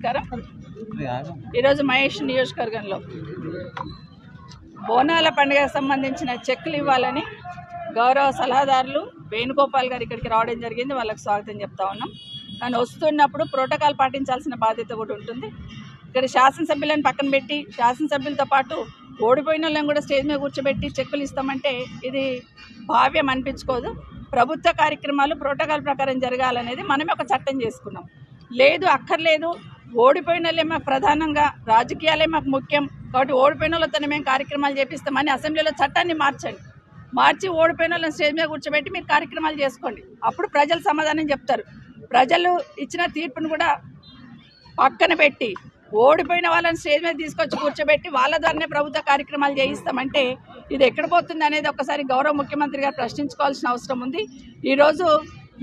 నమస్కారం. ఈరోజు మహేష్ నియోజకవర్గంలో బోనాల పండుగకు సంబంధించిన చెక్కులు ఇవ్వాలని గౌరవ సలహాదారులు వేణుగోపాల్ గారు ఇక్కడికి రావడం జరిగింది. వాళ్ళకి స్వాగతం చెప్తా ఉన్నాం. కానీ వస్తున్నప్పుడు ప్రోటోకాల్ పాటించాల్సిన బాధ్యత కూడా ఉంటుంది. ఇక్కడ శాసనసభ్యులను పక్కన పెట్టి శాసనసభ్యులతో పాటు ఓడిపోయిన వాళ్ళని కూడా స్టేజ్ మీద కూర్చోబెట్టి చెక్కులు ఇస్తామంటే ఇది భావ్యం అనిపించుకోదు. ప్రభుత్వ కార్యక్రమాలు ప్రోటోకాల్ ప్రకారం జరగాలనేది మనమే ఒక చట్టం చేసుకున్నాం. లేదు అక్కర్లేదు, ఓడిపోయిన వాళ్ళే మాకు ప్రధానంగా, రాజకీయాలే మాకు ముఖ్యం కాబట్టి ఓడిపోయిన వాళ్ళతో మేము కార్యక్రమాలు చేపిస్తామని అసెంబ్లీలో చట్టాన్ని మార్చి ఓడిపోయిన వాళ్ళని స్టేజ్ మీద కూర్చోబెట్టి మీరు కార్యక్రమాలు చేసుకోండి. అప్పుడు ప్రజలు సమాధానం చెప్తారు. ప్రజలు ఇచ్చిన తీర్పును కూడా పక్కన పెట్టి ఓడిపోయిన వాళ్ళని స్టేజ్ మీద తీసుకొచ్చి కూర్చోబెట్టి వాళ్ళ ద్వారానే ప్రభుత్వ కార్యక్రమాలు చేయిస్తామంటే ఇది ఎక్కడ పోతుంది అనేది ఒకసారి గౌరవ ముఖ్యమంత్రి గారు ప్రశ్నించుకోవాల్సిన అవసరం ఉంది. ఈరోజు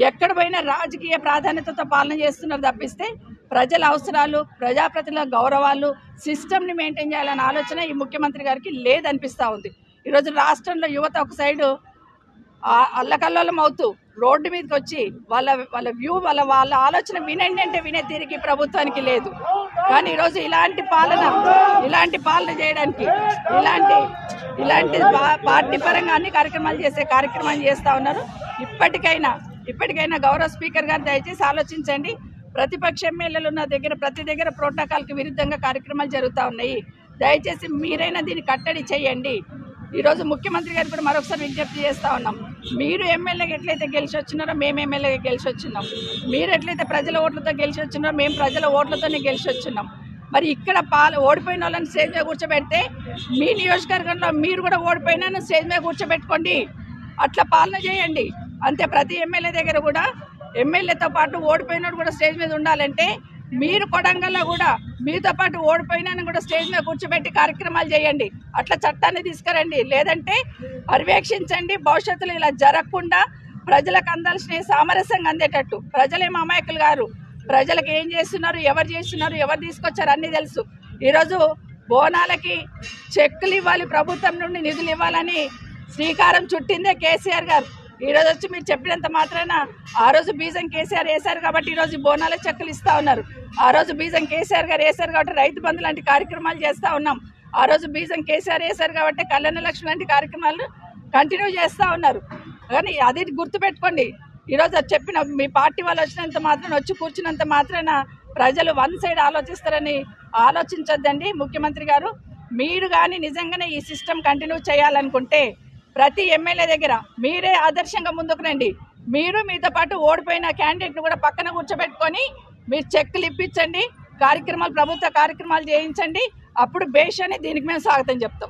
ఎక్కడ పోయినా రాజకీయ ప్రాధాన్యతతో పాలన చేస్తున్నారు తప్పిస్తే ప్రజల అవసరాలు, ప్రజాప్రతినిధుల గౌరవాలు, సిస్టమ్ని మెయింటైన్ చేయాలనే ఆలోచన ఈ ముఖ్యమంత్రి గారికి లేదనిపిస్తూ ఉంది. ఈరోజు రాష్ట్రంలో యువత ఒక సైడు అల్లకల్లోలం అవుతూ రోడ్డు మీదకి వచ్చి వాళ్ళ వ్యూ వాళ్ళ ఆలోచన వినండి అంటే వినే తీరికి ప్రభుత్వానికి లేదు. కానీ ఈరోజు ఇలాంటి పాలన చేయడానికి ఇలాంటి పార్టీ పరంగా అన్ని కార్యక్రమాలు చేస్తూ ఉన్నారు. ఇప్పటికైనా గౌరవ స్పీకర్ గారు దయచేసి ఆలోచించండి. ప్రతిపక్ష ఎమ్మెల్యేలు ఉన్న ప్రతి దగ్గర ప్రోటోకాల్కి విరుద్ధంగా కార్యక్రమాలు జరుగుతూ ఉన్నాయి. దయచేసి మీరైనా దీన్ని కట్టడి చేయండి. ఈరోజు ముఖ్యమంత్రి గారు కూడా మరొకసారి విజ్ఞప్తి చేస్తూ ఉన్నాం. మీరు ఎమ్మెల్యేగా ఎట్లయితే గెలిచి వచ్చినారో మేము ఎమ్మెల్యేగా గెలిచి వచ్చినాం. మీరు ఎట్లయితే ప్రజల ఓట్లతో గెలిచి వచ్చినారో మేము ప్రజల ఓట్లతోనే గెలిచి వచ్చినాం. మరి ఇక్కడ ఓడిపోయిన వాళ్ళని స్టేజ్ మీద కూర్చోబెడితే మీ నియోజకవర్గంలో మీరు కూడా ఓడిపోయినా స్టేజ్ మీద కూర్చోబెట్టుకోండి. అట్లా పాలన చేయండి. అంతే. ప్రతి ఎమ్మెల్యే దగ్గర కూడా ఎమ్మెల్యేతో పాటు ఓడిపోయినోడు కూడా స్టేజ్ మీద ఉండాలంటే మీరు కొడంగల్లో కూడా మీతో పాటు ఓడిపోయినా కూడా స్టేజ్ మీద కూర్చోబెట్టి కార్యక్రమాలు చేయండి. అట్లా చట్టాన్ని తీసుకురండి. లేదంటే పర్యవేక్షించండి. భవిష్యత్తులో ఇలా జరగకుండా ప్రజలకు అందాల్సిన సామరస్యంగా అందేటట్టు. ప్రజలేం అమాయకులు గారు. ప్రజలకు ఏం చేస్తున్నారు, ఎవరు తీసుకొచ్చారు అన్నీ తెలుసు. ఈరోజు బోనాలకి చెక్కులు ఇవ్వాలి, ప్రభుత్వం నుండి నిధులు ఇవ్వాలని శ్రీకారం చుట్టిందే కేసీఆర్ గారు. ఈరోజు వచ్చి మీరు చెప్పినంత మాత్రాన ఆ రోజు బీజం కేసీఆర్ వేశారు కాబట్టి ఈరోజు బోనాల చెక్కులు ఇస్తూ ఉన్నారు. ఆ రోజు బీజం కేసీఆర్ గారు వేశారు కాబట్టి రైతు బంధు లాంటి కార్యక్రమాలు చేస్తూ ఉన్నాం. ఆ రోజు బీజం కేసీఆర్ వేశారు కాబట్టి కళ్యాణ లక్ష్మి లాంటి కార్యక్రమాలు కంటిన్యూ చేస్తూ ఉన్నారు. కానీ అది గుర్తుపెట్టుకోండి. ఈరోజు చెప్పిన మీ పార్టీ వాళ్ళు వచ్చినంత మాత్రాన, వచ్చి కూర్చున్నంత మాత్రాన ప్రజలు వన్ సైడ్ ఆలోచిస్తారని ఆలోచించొద్దండి. ముఖ్యమంత్రి గారు, మీరు కానీ నిజంగానే ఈ సిస్టమ్ కంటిన్యూ చేయాలనుకుంటే ప్రతి ఎమ్మెల్యే దగ్గర మీరే ఆదర్శంగా ముందుకు రండి. మీరు మీతో పాటు ఓడిపోయిన క్యాండిడేట్ను కూడా పక్కన కూర్చోబెట్టుకొని మీరు చెక్కులు ఇప్పించండి, ప్రభుత్వ కార్యక్రమాలు చేయించండి. అప్పుడు బేష్ అని దీనికి మేము స్వాగతం చెప్తాం.